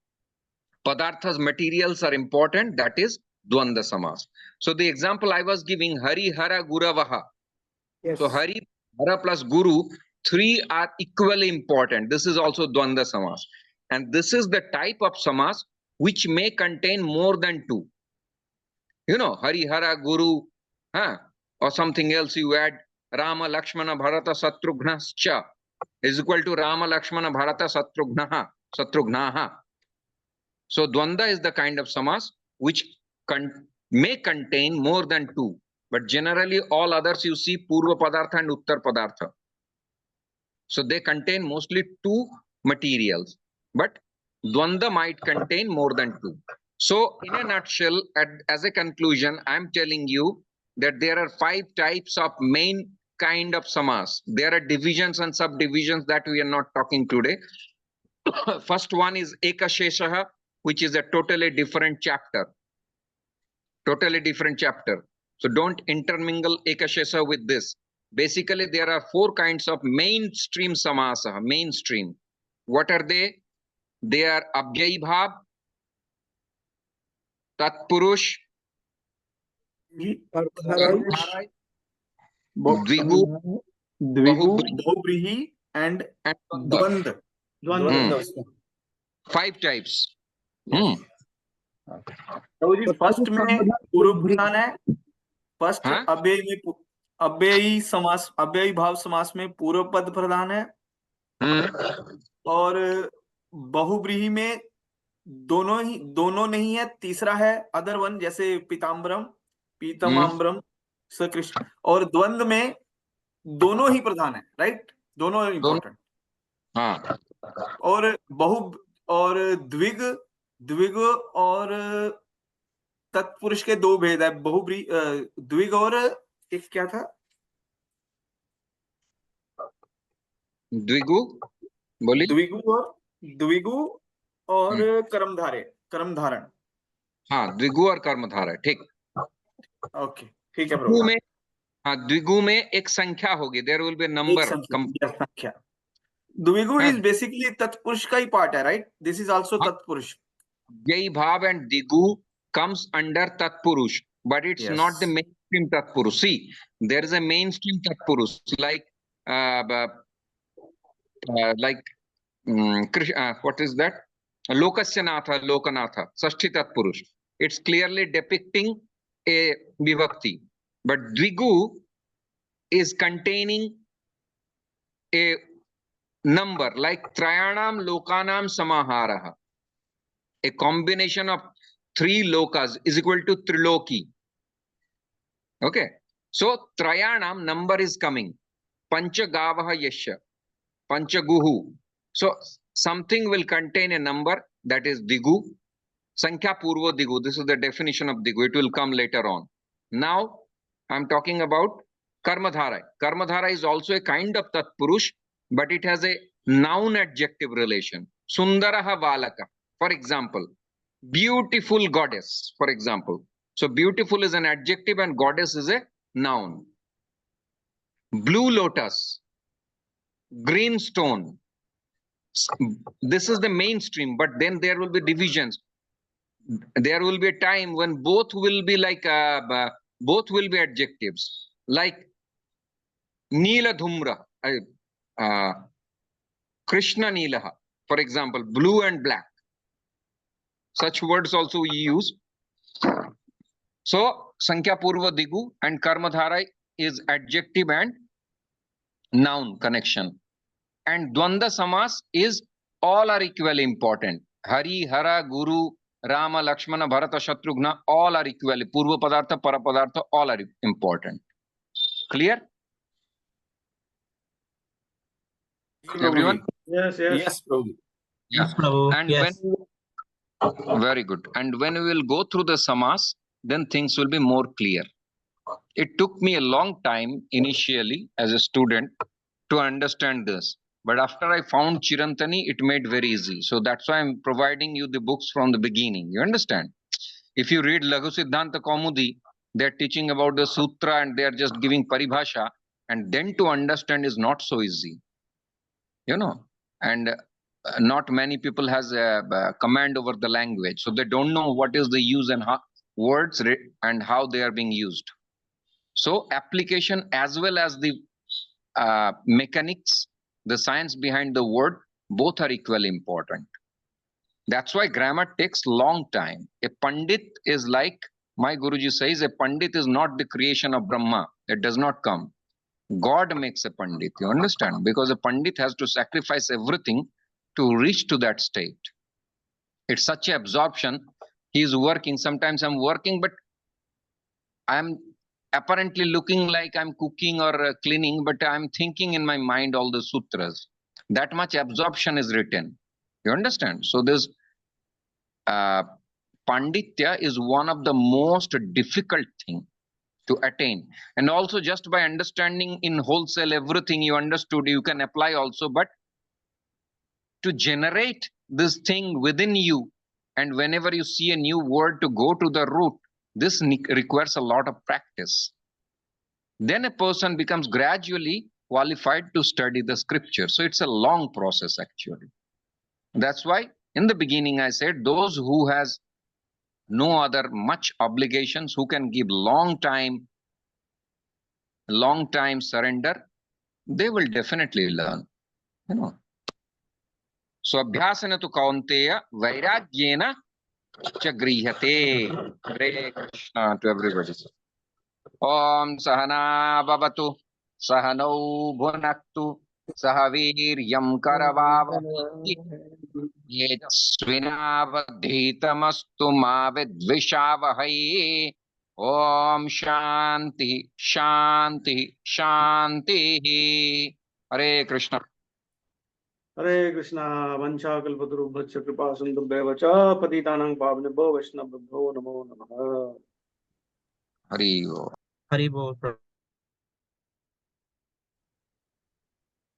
padarthas, materials are important. That is Dvanda Samas. So the example I was giving, Hari Hara Guravaha. Yes. So Hari, Hara plus Guru, three are equally important. This is also Dvanda Samas. And this is the type of Samas which may contain more than two. You know, Hari Hara Guru, or something else you add, Rama Lakshmana Bharata Satrughnaschcha is equal to Rama Lakshmana Bharata Satrugnaha. So Dvanda is the kind of samas which may contain more than two, but generally all others you see Purva Padartha and Uttar Padartha. So they contain mostly two materials, but Dvanda might contain more than two. So in a nutshell, as a conclusion, I'm telling you that there are 5 types of main kind of samas. There are divisions and subdivisions that we are not talking today. First one is Ekasheshaha, which is a totally different chapter. Totally different chapter. So don't intermingle Ekashesha with this. Basically, there are 4 kinds of mainstream samasa. Mainstream. What are they? They are Abhyayi Bhav, Tatpurush, Dvigu, Bahubri, and Dvanda. 5 types. तो जी first में पूर्व प्रधान है. First अव्ययी समास, अव्ययी भाव समास में पूर्व पद प्रधान है. और बहुब्रीहि में दोनों नहीं है, तीसरा है अदर वन, जैसे पीताम्बरम, पीतमाम्बरम, सकृष्ण. और द्वंद में दोनों ही प्रधान है, राइट, दोनों इंपॉर्टेंट. और और द्विग और तत्पुरुष के 2 भेद है. बहुब्री द्विग और एक क्या था? द्विगु बोली। द्विगु और कर्मधारण। हाँ, द्विगु और कर्मधारय, ठीक। ओके, ठीक है द्विगु प्रभु। में, हाँ, द्विगु में एक संख्या होगी, देयर विल बी नंबर। संख्या। द्विगु इज बेसिकली तत्पुरुष का ही पार्ट है, राइट? दिस इज आल्सो तत्पुरुष। यही भाव and Digu comes under tatpurush, but it's not the mainstream tatpurush. See, there is a mainstream tatpurush like what is that? Lokasya natha, lokanatha, sashti tatpurush. It's clearly depicting a vibhakti, but dvigu is containing a number like trayanam lokanam samaharaha. A combination of 3 lokas is equal to triloki. Okay, so trayanam number is coming. Pancha gavaha yasya, pancha guhu. So something will contain a number, that is digu. Sankhya purva digu. This is the definition of digu. It will come later on. Now I'm talking about karmadhara. Karmadhara is also a kind of tatpurush, but it has a noun adjective relation. Sundaraha valaka, for example. Beautiful goddess, for example. So beautiful is an adjective and goddess is a noun. Blue lotus, green stone. This is the mainstream, but then there will be divisions. There will be a time when both will be like both will be adjectives, like Neela Dhumra, Krishna Neelaha, for example, blue and black. Such words also we use. So Sankhya Purva Digu and Karmadhara is adjective and noun connection. And Dvanda Samas is all are equally important. Hari, Hara, Guru, Rama, Lakshmana, Bharata, Shatrughna, all are equally. Purva Padartha, Para Padartha, all are important. Clear? Everyone? Yes. Yes, Prabhu. Yeah. Yes, Prabhu. And Yes. very good. And when we will go through the Samas, then things will be more clear. It took me a long time initially as a student to understand this. But after I found Chirantani, it made very easy. So that's why I'm providing you the books from the beginning. You understand? If you read Laghu Siddhanta Kaumudi, they're teaching about the sutra and they're just giving paribhasha. And then to understand is not so easy. You know, and not many people has a command over the language. So they don't know what is the use and how words and how they are being used. So application as well as the mechanics, the science behind the word, both are equally important. That's why grammar takes long time. A Pandit is like, my Guruji says, a Pandit is not the creation of Brahma. It does not come. God makes a Pandit, you understand? Because a Pandit has to sacrifice everything to reach to that state. It's such an absorption. He is working. Sometimes I'm working, but I'm apparently looking like I'm cooking or cleaning, but I'm thinking in my mind all the sutras. That much absorption is written. You understand? So this Panditya is one of the most difficult thing to attain. And also just by understanding in wholesale everything you understood, you can apply also. But to generate this thing within you, and whenever you see a new word to go to the root, this requires a lot of practice. Then a person becomes gradually qualified to study the scripture. So it's a long process actually. That's why in the beginning I said those who has no other much obligations, who can give long time surrender, they will definitely learn. You know. So abhyasana tu kaunteya vairagyena cha grihate. Hare Krishna to everybody. Om Sahana Bhavatu Sahanau Bhunaktu Sahaviryam Karavavati Yejasvinavadhitamastu ma vidvishavahai. Om Shanti Shanti Shanti. Hare Krishna. Hare Krishna. Vancha kalpatarubhasya kripa sindubheva cha patitanang pavanebho vaishnavabho namo namaha. Hari Bo. Hari Bol.